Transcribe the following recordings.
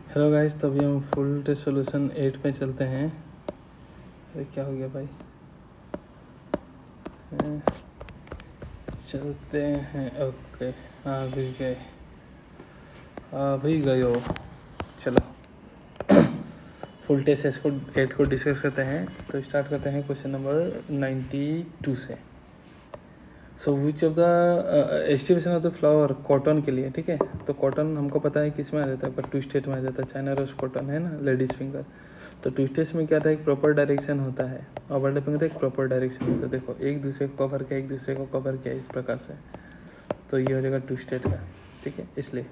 Hello guys, तो अभी हम फुल टेस्ट सॉल्यूशन 8 में चलते हैं। अरे क्या हो गया भाई? चलते हैं। ओके, अभी गए हो। चलो फुल टेस्ट 8 को डिस्कस करते हैं। तो स्टार्ट करते हैं क्वेश्चन नंबर 92 से। So which of the estimation of the flower cotton के लिए, ठीक है। तो कॉटन हमको पता है किस में आ जाता है, पर टू स्टेट में आ जाता है। चाइना रोज कॉटन है ना, लेडीज फिंगर। तो टू स्टेट्स में क्या था, एक प्रॉपर डायरेक्शन होता है। ओवरलैपिंग का एक प्रॉपर डायरेक्शन होता है। देखो एक दूसरे को कवर किया, एक दूसरे को कवर किया, इस प्रकार से। तो ये हो जाएगा टू स्टेट का, ठीक है। इसलिए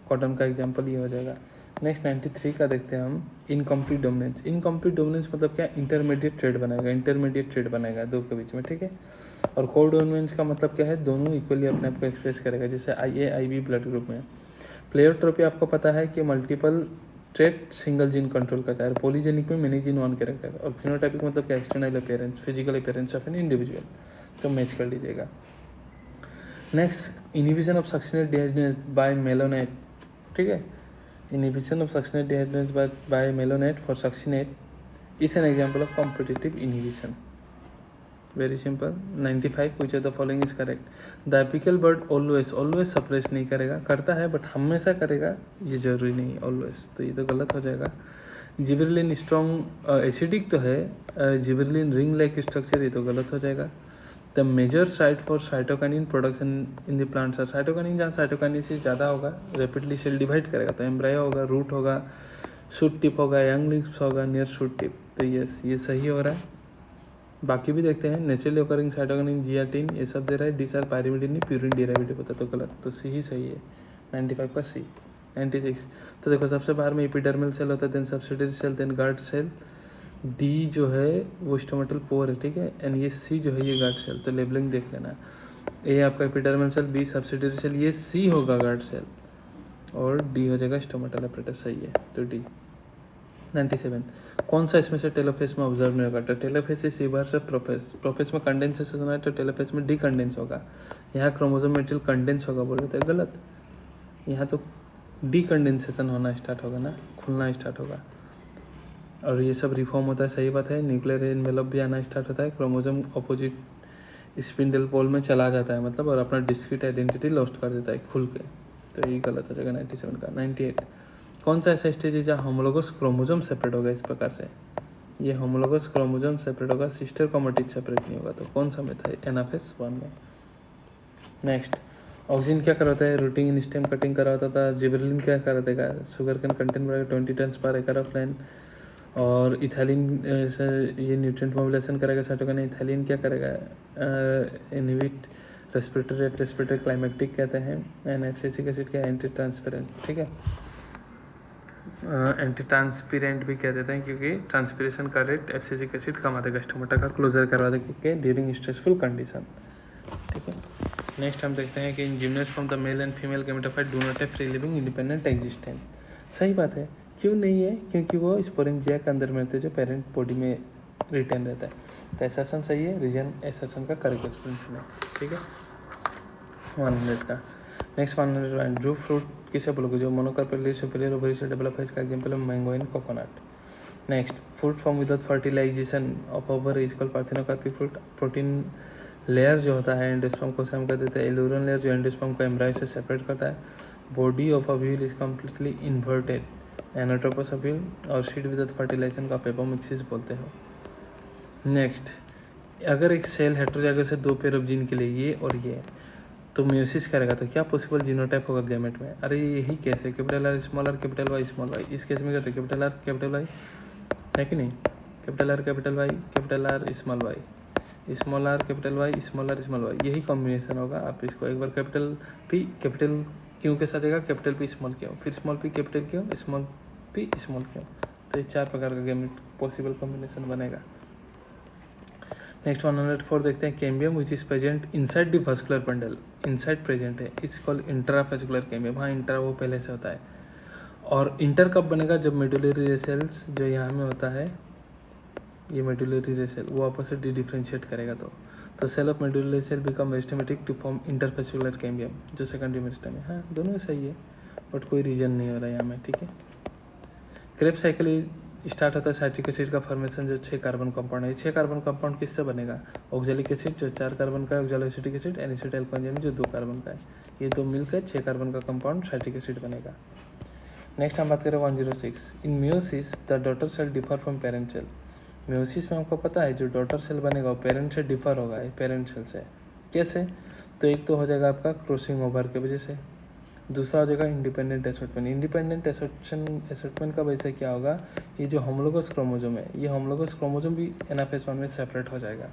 कॉटन का एग्जाम्पल ये हो जाएगा। नेक्स्ट 93 का देखते हैं हम। Incomplete dominance. इनकम्प्लीट डोमिनेंस मतलब क्या? इंटरमीडिएट ट्रेड बनाएगा दो के बीच में, ठीक है। और को डोमिनेंस का मतलब क्या है? दोनों इक्वली अपने आप को एक्सप्रेस करेगा। जैसे IA IB ब्लड ग्रुप में प्लेयर ट्रॉफी आपको पता है कि multiple trait single gene control करता है। पॉलीजेनिक में मेनी जीन वन कैरेक्टर। और फिनोटाइपिक मतलब क्या? External appearance, physical appearance of an individual. तो मैच कर लीजिएगा। Next, inhibition of succinate dehydrogenase by malonate, ठीक है। Inhibition of succinate dehydrogenase by malonate for succinate is an example of competitive inhibition. Very simple. 95, which of the following is correct? The apical bud always suppress नहीं करेगा, करता है but हमेशा करेगा ये जरूरी नहीं ऑलवेज। तो ये तो गलत हो जाएगा। जिबरलिन स्ट्रॉन्ग एसिडिक तो है। जिबरलिन रिंग लाइक स्ट्रक्चर, ये तो गलत हो जाएगा। The major site for cytokinin production in the plants are. Cytokinin जहाँ साइटोकाइनेसिस ज़्यादा होगा, रैपिडली सेल डिवाइड करेगा। तो एम्ब्रायो होगा, रूट होगा, शूट टिप होगा, यंग लिप्स होगा, नियर शूट टिप। तो ये सही हो रहा है। बाकी भी देखते हैं। नेचुरली ओकरिंग साइटोकाइनिन, जियाटिन, ये सब दे रहा है। D R pyrimidine, purine derivative होता है। तो गलत, तो सी ही सही है। 95 का सी। 96, तो देखो सबसे बाहर में एपिडर्मल सेल होता है, then subsidiary cell, then guard cell. D जो है वो स्टोमेटल पोर है, ठीक है। एंड ये सी जो है ये गार्ड सेल। तो लेबलिंग देख लेना। ए आपका epidermal cell, B subsidiary cell, ये सी होगा गार्ड सेल, और डी हो जाएगा स्टोमेटल अपरेटस। सही है, तो डी। 97, कौन सा इसमें से टेलोफेस में ऑब्जर्व नहीं होगा? तो टेलोफेस इस बार से प्रोफेस में कंडेंसेशन है, तो टेलोफेस में डीकंडेंस होगा। यहाँ क्रोमोसोम मेटेरियल कंडेंस होगा बोल रहे थे, गलत। यहाँ तो डीकंडेंसेशन होना स्टार्ट होगा ना, खुलना स्टार्ट होगा। और ये सब रिफॉर्म होता है, सही बात है। न्यूक्लियर एनवेलप भी आना स्टार्ट होता है। क्रोमोसोम अपोजिट स्पिंडल पोल में चला जाता है मतलब, और अपना डिस्क्रीट आइडेंटिटी लॉस्ट कर देता है खुल के। तो ये गलत हो जाएगा 97 का। 98, कौन सा ऐसा स्टेज है जहाँ होमोलोगस क्रोमोसोम सेपरेट होगा? इस प्रकार से ये होमोलोगस क्रोमोसोम सेपरेट होगा, सिस्टर क्रोमेटिड सेपरेट नहीं होगा। तो कौन सा में था? एनाफेज 1 में। नेक्स्ट, ऑक्सीजन क्या करवाता है? रूटिंग इन स्टेम कटिंग करवाता था। जिबरलिन क्या करा देगा? शुगर कैन कंटेंट बढ़ेगा 20 टन पर एकड़ ऑफ लैंड। और इथैलिन से ये न्यूट्रिएंट मोबिलाइजेशन करेगा। साइटोकाइनिन इथैलिन क्या करेगा? इनहिबिट रेस्पिरेटरी क्लाइमेक्टिक कहते हैं। एंड एब्सिसिक एसिड क्या? एंटी ट्रांसपेरेंट, ठीक है। एंटी ट्रांसपेरेंट भी कह देते हैं क्योंकि ट्रांसपीरेशन का रेट एब्सिसिक एसिड कम आता है, स्टोमेटा का क्लोजर करवा देंगे ड्यूरिंग स्ट्रेसफुल कंडीशन, ठीक है। नेक्स्ट हम देखते हैं कि in gymnos from the male and female gametophyte do not have free living independent existence. सही बात है। क्यों नहीं है? क्योंकि वो स्पोरेंजिया के अंदर में रहते हैं जो पेरेंट बॉडी में रिटेन रहता है। तो एसर्शन सही है, रीजन एसर्शन का करेक्ट एक्सप्लेनेशन है, ठीक है। 100 का। नेक्स्ट 101, ड्रू फ्रूट किसे बोलोगे? जो मोनोकार्पेलियस सुपेरियर ओवरी से डेवलप है, इसका एग्जांपल है mango and coconut. Next, fruit form without fertilization of ovary is called parthenocarpic fruit. Protein layer जो होता है एंडोस्पर्म को हम कर देते हैं। एलुरन लेयर जो एंडोस्पर्म को एम्ब्रायो से सेपरेट करता है। Body of ovule is completely inverted. Anatropous ovule और सीड विदाउट फर्टिलाइजेशन का पेपोमिक्सिस बोलते हो। नेक्स्ट, अगर एक सेल हेटेरोजाइगस से दो पेयर ऑफ जीन के लिए ये और ये, तो म्यूसिस करेगा तो क्या पॉसिबल जीनोटाइप होगा गैमेट में? अरे यही केस है, capital R small R capital Y small Y. इस केस में क्या होता है? कैपिटल आर कैपिटल वाई है कि नहीं? Capital R capital Y, capital R small Y, small R capital Y, small R small Y, यही कॉम्बिनेशन होगा। आप इसको एक बार कैपिटल पी कैपिटल क्यों के साथ देगा, कैपिटल पी स्मॉल क्यों, फिर स्मॉल पी कैपिटल क्यों, स्मॉल पी स्मॉल क्यों। तो ये 4 प्रकार का गैमेट पॉसिबल कॉम्बिनेशन बनेगा। नेक्स्ट 104 देखते हैं। Cambium which is present inside the vascular bundle, inside present है, इस कॉल्ड इंट्रावेस्कुलर कैम्बियम। हाँ, इंट्रा वो पहले से होता है। और इंटर कब बनेगा? जब मेडुलरी रे सेल्स जो यहाँ में होता है, ये मेडुलरी रे सेल वो आपस से डिफरेंशिएट करेगा। तो cell of medullary cell become meristematic to form intervascular cambium जो सेकेंडरी मेरिस्टेम है। हाँ, दोनों सही है, बट कोई रीजन नहीं हो रहा है यहाँ में, ठीक है। क्रेब्स साइकिल स्टार्ट होता है साइट्रिक एसिड का फॉर्मेशन, जो 6 कार्बन कंपाउंड है। 6 कार्बन कंपाउंड किससे बनेगा? ऑक्जेलिक एसिड जो 4 कार्बन का है, ऑक्जेलोएसिटिक एसिड, एनिसिटाइल कोएंजाइम जो 2 कार्बन का है। ये दो मिलकर 6 कार्बन का कंपाउंड साइट्रिक एसिड बनेगा। नेक्स्ट हम बात करें 106। In meiosis the daughter cell differ from parent cell. Meiosis में हमको पता है जो डॉटर सेल बनेगा वो पेरेंट से डिफर होगा, पेरेंट सेल से। कैसे? तो एक तो हो जाएगा आपका क्रॉसिंग ओवर की वजह से, दूसरा हो जाएगा इंडिपेंडेंट एसोर्टमेंट। इंडिपेंडेंट एसोर्टमेंट का वजह से क्या होगा, ये जो होमोलोगस क्रोमोसोम है, ये होमोलोगस क्रोमोसोम भी एनाफेज 1 में सेपरेट हो जाएगा।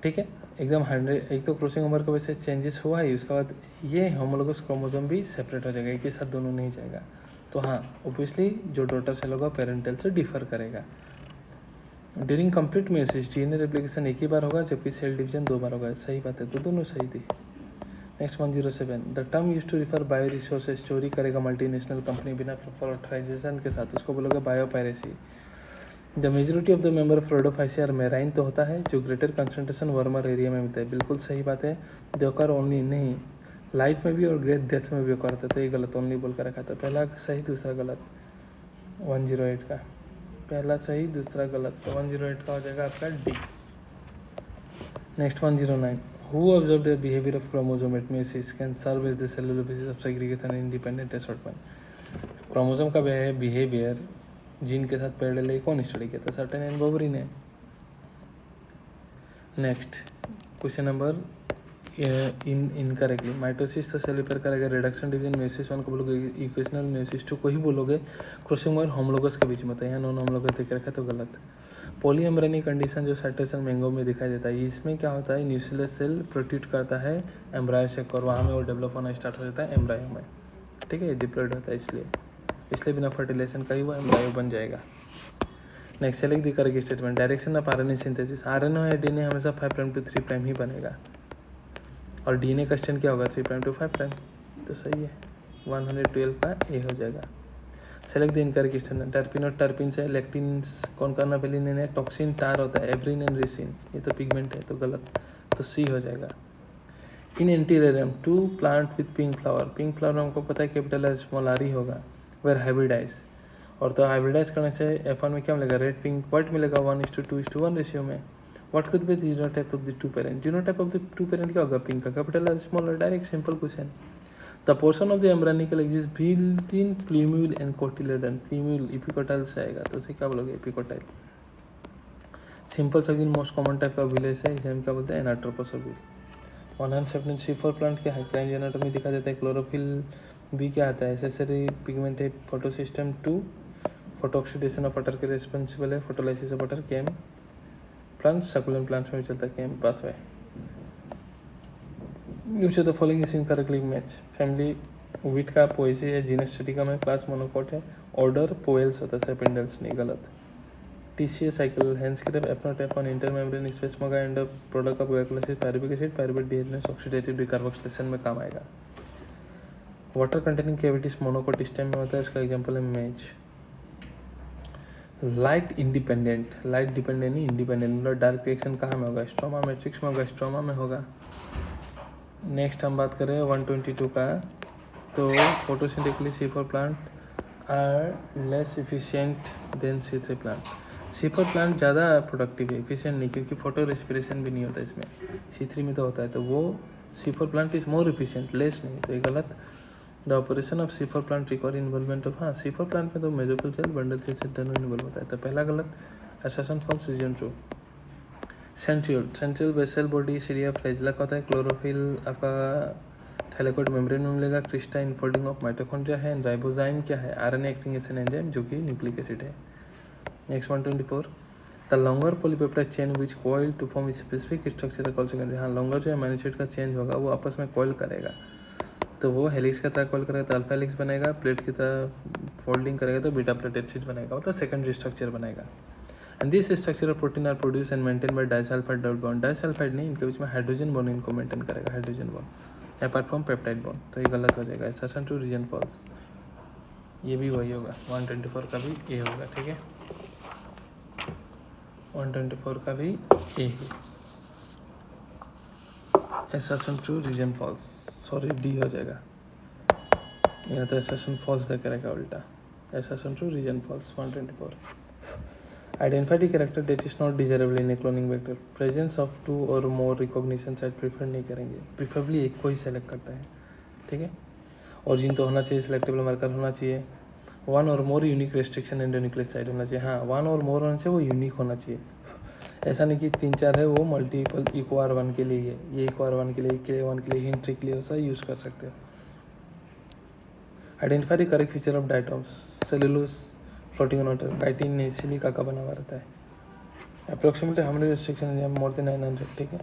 ठीक है, एकदम 100। एक तो क्रॉसिंग ओवर की वजह से चेंजेस हुआ है, उसके बाद ये होमोलोगस क्रोमोसोम भी सेपरेट हो जाएगा, एक ही साथ दोनों नहीं जाएगा। तो हाँ, ऑब्वियसली जो डॉटर सेल होगा पेरेंटल से डिफर करेगा। During complete meiosis DNA replication एक ही बार होगा, जबकि सेल डिवीजन 2 बार होगा। सही बात है, तो दोनों सही थी। Next 107। The term use to refer bioresources. चोरी करेगा मल्टीनेशनल कंपनी बिना प्रॉपर ऑथराइजेशन के साथ, उसको बोलोगे biopiracy. The majority of the member of rhodophyceae are marine तो होता है, जो ग्रेटर कंसंट्रेशन वार्मर एरिया में मिलता है। बिल्कुल सही बात है। दे ऑकर ओनली नहीं, लाइट में भी और ग्रेट डेथ में भी ऑकर होता है, तो ये गलत ओनली बोल कर रखा था। पहला सही दूसरा गलत। 108 का पहला सही दूसरा गलत, तो 108 का हो जाएगा आपका D. Next 109। Who observed the behavior of chromosome at meiosis can serve as the cellular basis of segregation and independent assortment। Chromosome का बिहेवियर जीन के साथ पैरेलल कौन स्टडी किया था? सर्टेन एंड बोबरी ने। Next question number incorrectly. Mitosis तो cell repair करेगा, reduction division meiosis 1 को बोलोगे, इक्वेशनल मेयोसिस 2 को ही बोलोगे। क्रॉसिंग ओवर होमोलोगस के बीच में होता है, यहाँ नॉन होमोलोगस देख रखा है तो गलत। पॉलीएम्ब्रेनी कंडीशन जो साइटोसन मैंगो में दिखाई देता है, इसमें क्या होता है, न्यूक्लियस सेल प्रोट्रूड करता है एम्ब्रायो से, और वहाँ में वो डेवलप होना स्टार्ट हो जाता है एम्ब्रायो में। ठीक है, डिप्लॉयड होता है, इसलिए बिना फर्टिलाइजेशन का ही वो एम्ब्रायो बन जाएगा। Next select the correct statement. Direction of RNA synthesis. RNA है डीएनए हमेशा 5' to 3' ही बनेगा, और डीएनए का स्ट्रैंड क्या होगा 3' to 5'। तो सही है, 112 का ए हो जाएगा। Select the incorrect statement. टर्पिन और टर्पिन से लेक्टिन कौन करना बेलिन है, टॉक्सिन टार होता है, एब्रिन एंड रिसिन, ये तो पिगमेंट है, तो गलत, तो सी हो जाएगा। इन एंटीरियम 2 plant with pink flower. Pink flower में हमको पता है कैपिटल आर स्मॉल आर ही होगा, वेर हाइब्रिडाइज, और तो हाइब्रिडाइज करने से F1 में क्या मिलेगा, रेड पिंक व्हाइट मिलेगा 1:2:1 रेशियो में। What could be the genotype of the 2 parent. Genotype of the 2 parent क्या होगा, पिंक का capital R small R, direct simple question. The portion of the embryonal axis between plumule and cotyledon. Plumule epicotyl से आएगा, तो उसे क्या बोलोगे, epicotyl. Simple सगिन मोस्ट कॉमन टाइप का विलेज है, इसे हम क्या बोलते हैं, एनाट्रोपोसोबिल। 117 C4 प्लांट क्या है, क्राइम एनाटॉमी दिखा देता है। क्लोरोफिल भी क्या आता है, एसेसरी पिगमेंट है। Photosystem 2 photo oxidation of water के रिस्पॉन्सिबल है। Photolysis of water CAM plant, succulent plants में भी चलता है CAM pathway. Use the following is incorrectly match. Family wheat का पोएसी है, जीनस स्टेटिका में, क्लास मोनोकोट है, ऑर्डर पोएल्स होता है, सेपेंडल्स नहीं, गलत। TCA साइकिल, हैंस की तरफ एपनोटेफॉन, इंटरमेम्ब्रेन स्पेस मगा and product of glycolysis, pyruvic acid, pyruvate dehydrogenase, oxidative decarboxylation में काम आएगा। Water containing cavities monocot stem में होता है, इसका एग्जांपल है मेज। लाइट इंडिपेंडेंट, लाइट डिपेंडेंट नहीं इंडिपेंडेंट, मतलब डार्क रिएक्शन कहाँ में होगा, स्ट्रोमा मैट्रिक्स में होगा, स्ट्रोमा में होगा। नेक्स्ट हम बात करें 122 का, तो photosynthetically C4 plant are less efficient than C3 plant. C4 plant ज़्यादा प्रोडक्टिव है, इफिशिएंट नहीं, क्योंकि फोटो रेस्पिरेशन भी नहीं होता इसमें, C3 में तो होता है, तो वो C4 plant is more efficient, less नहीं, तो ये गलत। The operation of C4 plant require involvement of, हाँ C4 प्लांट में तो मेसोफिल सेल, बंडल सेल से दोनों इन्वॉल्व होता है, तो पहला गलत। Assertion false, reason true. Central basal body cilia flagella का होता है। क्लोरोफिल आपका थैलेकोइड मेम्ब्रेन में मिलेगा। क्रिस्टाइन फोल्डिंग ऑफ माइटोकॉन्ड्रिया है। राइबोजाइम क्या है, RNA acting as an enzyme, जो कि न्यूक्लिक एसिड है। Next 124। The longer polypeptide chain which coil to form specific structure call secondary. हाँ, लॉन्गर जो अमीनो एसिड का चेंज होगा वो आपस में कॉइल करेगा, तो वो हेलिक्स की तरह कॉइल करेगा तो अल्फा हेलिक्स बनेगा, प्लेट की तरह फोल्डिंग करेगा तो बीटा प्लेटेड शीट बनेगा, मतलब सेकेंडरी स्ट्रक्चर बनेगा। And this structure of protein are produce and maintain by disulphide double bond. Disulphide नहीं, इनके बीच में हाइड्रोजन बॉन्ड इनको मेंटेन करेगा, hydrogen bond apart from peptide bond, तो ये गलत हो जाएगा। असर्शन टू, रीजन फॉल्स, ये भी वही होगा। 124 का भी ए होगा, ठीक है, 124 का भी ए है। Assertion true, reason false, sorry D हो जाएगा, यहाँ तो असर्शन फॉल्स दे करेगा उल्टा। assertion true, reason false. 124. Identify the character that is not desirable in a cloning vector. Presence of two or more recognition site prefer नहीं करेंगे, preferably एक को ही सेलेक्ट करता है, ठीक है. ओरिजिन तो होना चाहिए, सिलेक्टेबल मार्कर होना चाहिए, वन और मोर यूनिक रेस्ट्रिक्शन एंडोन्यूक्लियस साइट होना चाहिए. हाँ, वन और मोर होना चाहिए, वो यूनिक होना चाहिए. ऐसा नहीं कि 3-4 है वो मल्टीपल इको आर वन के लिए है, ये इको आर वन के लिए, के वन के लिए, हिंट ट्रिक के लिए वैसा यूज़ कर सकते हो. Identify the correct feature of diatoms. Cellulose floating on water, chitin ने सिलिका का बना हुआ रहता है. अप्रोक्सीमेटली हाउ मेनी रेस्ट्रिक्शन है, मोर देन 900, ठीक है.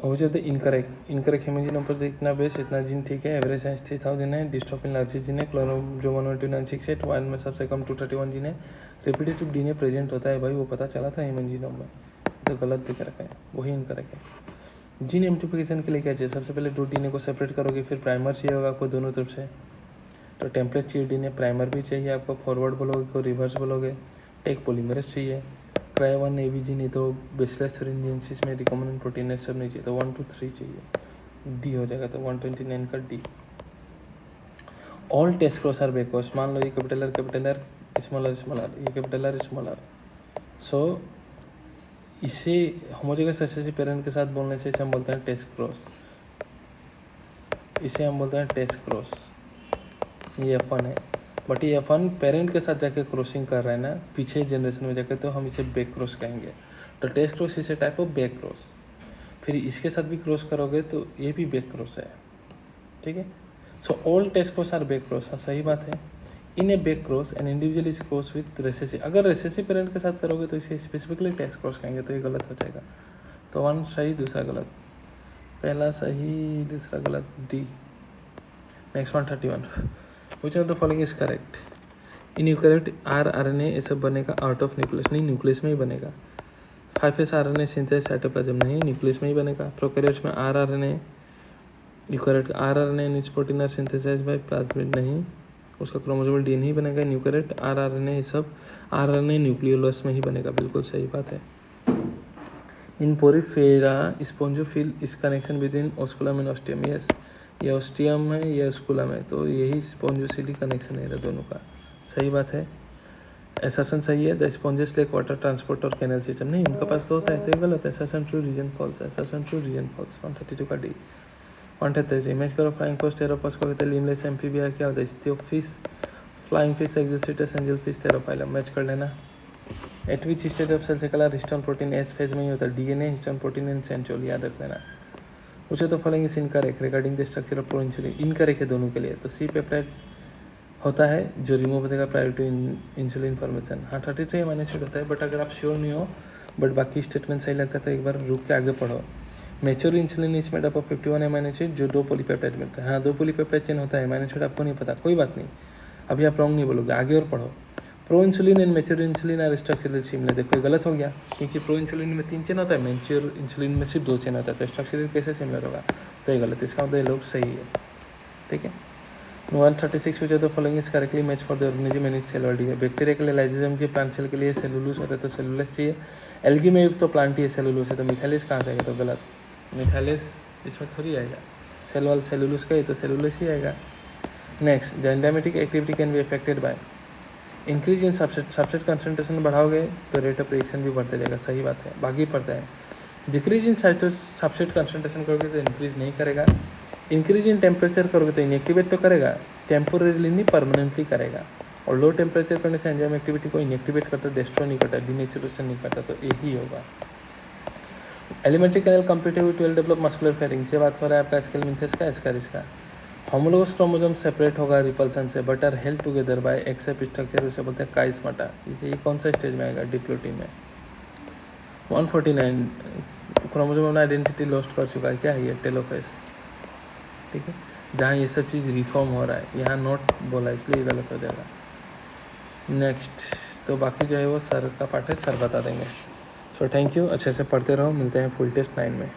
हो जाते इनकरेक्ट ह्यूमन जीनोम पर इतना बेस इतना जीन, ठीक है. एवरेज साइज 3000 है. डिस्ट्रोफिन लार्जी जीन है. क्लोरोमोजोम 12968 वन में सबसे कम 231 जीन है. रिपीटेटिव डीएनए प्रेजेंट होता है भाई, वो पता चला था ह्यूमन जीनोम में, तो गलत दिख रखा है, वही इनकरेक्ट है. जीन एम्प्लीफिकेशन के लिए क्या चाहिए? सबसे पहले 2 डीएनए को सेपरेट करोगे, फिर प्राइमर चाहिए होगा आपको दोनों तरफ से, तो टेम्पलेट चाहिए डीएनए. प्राइमर भी चाहिए आपको, फॉरवर्ड बोलोगे को रिवर्स बोलोगे. टेक पॉलीमरेज चाहिए. क्राई1 एवीजी नहीं तो बेसिलस थ्यूरिनजेंसिस में रिकॉम्बिनेंट प्रोटीन सब नहीं चाहिए, तो 1 2 3 चाहिए. डी हो जाएगा, तो 129 का D. All test cross are backwards. मान लो ये कैपिटल आर स्मॉल आर, ये capital R small R. So इसे होमोजेगस रिसेसिव पेरेंट के साथ बोलने से इसे हम बोलते हैं टेस्ट क्रॉस. इसे हम बोलते हैं टेस्ट क्रॉस. ये F1 है, बट ये F1 पेरेंट के साथ जाके क्रॉसिंग कर रहा है ना पीछे जनरेशन में जाके, तो हम इसे बैक क्रॉस कहेंगे. तो टेस्ट क्रॉस इसे टाइप ऑफ बैक क्रॉस. फिर इसके साथ भी क्रॉस करोगे तो ये भी बैक क्रॉस है, ठीक है. So all test cross are back cross. हाँ, सही बात है. In a back cross an individual is cross with recessive. अगर रेसेसिव पेरेंट के साथ करोगे तो इसे स्पेसिफिकली टेस्ट क्रॉस कहेंगे, तो ये गलत हो जाएगा. तो 1 सही, दूसरा गलत. पहला सही, दूसरा गलत. D. Next 131. Which of the following is correct? In eukaryote RNA ये सब बनेगा आउट ऑफ न्यूक्लियस, नहीं न्यूक्लियस में ही बनेगा. 5s RNA सिंथेसिस साइटोप्लाज्म, नहीं न्यूक्लियस में ही बनेगा. प्रोकैरियोट्स में rRNA, eukaryote rRNA which protein are synthesize by plasmid, नहीं उसका क्रोमोसोमल डीएनए ही बनेगा. न्यूकैरियोट rRNA ये सब RNA न्यूक्लियोलस में ही बनेगा, बिल्कुल सही बात है. इन Porifera spongocoel is connection between osculum and ostium. Yes, ये ऑस्टियम है, ये ओस्कुलम है, तो यही स्पॉन्जोसिली कनेक्शन है दोनों का. सही बात है. एसर्शन सही है. The sponges lake water transport और कैनल सिस्टम, नहीं उनके पास तो होता है, तो ये गलत है. Assertion true, reason false. Assertion true, reason false. 132 का डी. 133. इमेज करो फ्लाइंग फोर्स टेरोपस को कहते हैं लिमलेस एम्फीबिया. क्या होता है? स्थियोफिश, flying fish, exocoetus, angel fish, pterophyllum. Match कर लेना. At which stage of cell cycle histone protein S phase में ही होता है. DNA, histone protein and centriole, याद रख लेना. उसे तो following is incorrect regarding the structure of प्रोइंसुलिन. Incorrect है दोनों के लिए. तो सी पेप्टाइड होता है जो रिमूव हो जाएगा प्रायर टू इंसुलिन फॉर्मेशन. हाँ, 33 माइनस होता है, बट अगर आप श्योर नहीं हो बट बाकी स्टेटमेंट सही लगता है तो एक बार रुक के आगे पढ़ो. Mature insulin is made up of 51 amino acid जो 2 पॉलीपेप्टाइड मिलता है. हाँ, 2 पॉलीपेप्टाइड चेन होता है. माइनस आपको नहीं पता, कोई बात नहीं, अभी आप रॉन्ग नहीं बोलोगे, आगे और पढ़ो. Pro insulin and mature insulin are structural similar. देखो गलत हो गया, क्योंकि प्रो इंसुलिन में 3 चेन होता है, मेच्योर इंसुलिन में सिर्फ 2 चेन होता है, तो स्ट्रक्चरल कैसे सिमिलर होगा? तो ये गलत. इसका मतलब ये लोग सही है, ठीक है. 136 हो जाए तो following is correctly match for the organism and its cell world. Bacteria के लिए लाइसोजाइम चाहिए, प्लांट सेल के लिए सेलुलोज होता है तो सेलुलोज चाहिए. एल्गी में तो प्लांट ही है, सेलुलोज है, तो मिथाइलेज कहाँ से आएगा? तो गलत. मिथाइलेज इसमें थोड़ी आएगा, सेल वाल सेलुलोज का ही तो सेलुलोज ही आएगा. Next, the enzymatic activity can be affected by increase in substrate concentration बढ़ाओगे तो रेट ऑफ रिएक्शन भी बढ़ते जाएगा. सही बात है, भागी पड़ता है. डिक्रीज इन सबसेट कंसनट्रेशन करोगे तो इंक्रीज नहीं करेगा. इंक्रीज इन टेम्परेचर करोगे तो इनएक्टिवेट तो करेगा, टेम्पोरेली नहीं परमानेंटली करेगा. और लो टेम्परेचर करने से एंजाइम एक्टिविटी को इनएक्टिवेट करता, डिस्ट्रॉय नहीं करता, डिनेचुरेशन नहीं करता, तो यही होगा. Alimentary canal completed with well develop muscular pharynx. से बात हो रहा है आपका स्केलमिंथेस का, एस्केरिस का. होमोलोगस क्रोमोसोम सेपरेट होगा रिपल्सन से, but are held together by X shape structure, उसे बोलते हैं काइस्माटा. इसे ये कौन सा स्टेज में आएगा? डिप्लोटी में. 149 क्रोमोसोम अपना आइडेंटिटी लॉस्ट कर चुका है. क्या है ये? टेलोफेस, ठीक है. जहाँ ये सब चीज़ रिफॉर्म हो रहा है, यहाँ नोट बोला इसलिए गलत हो जाएगा. नेक्स्ट, तो बाकी जो है वो सर का पार्ट है, सर बता देंगे. सो थैंक यू, अच्छे से पढ़ते रहो. मिलते हैं फुल टेस्ट 9 में.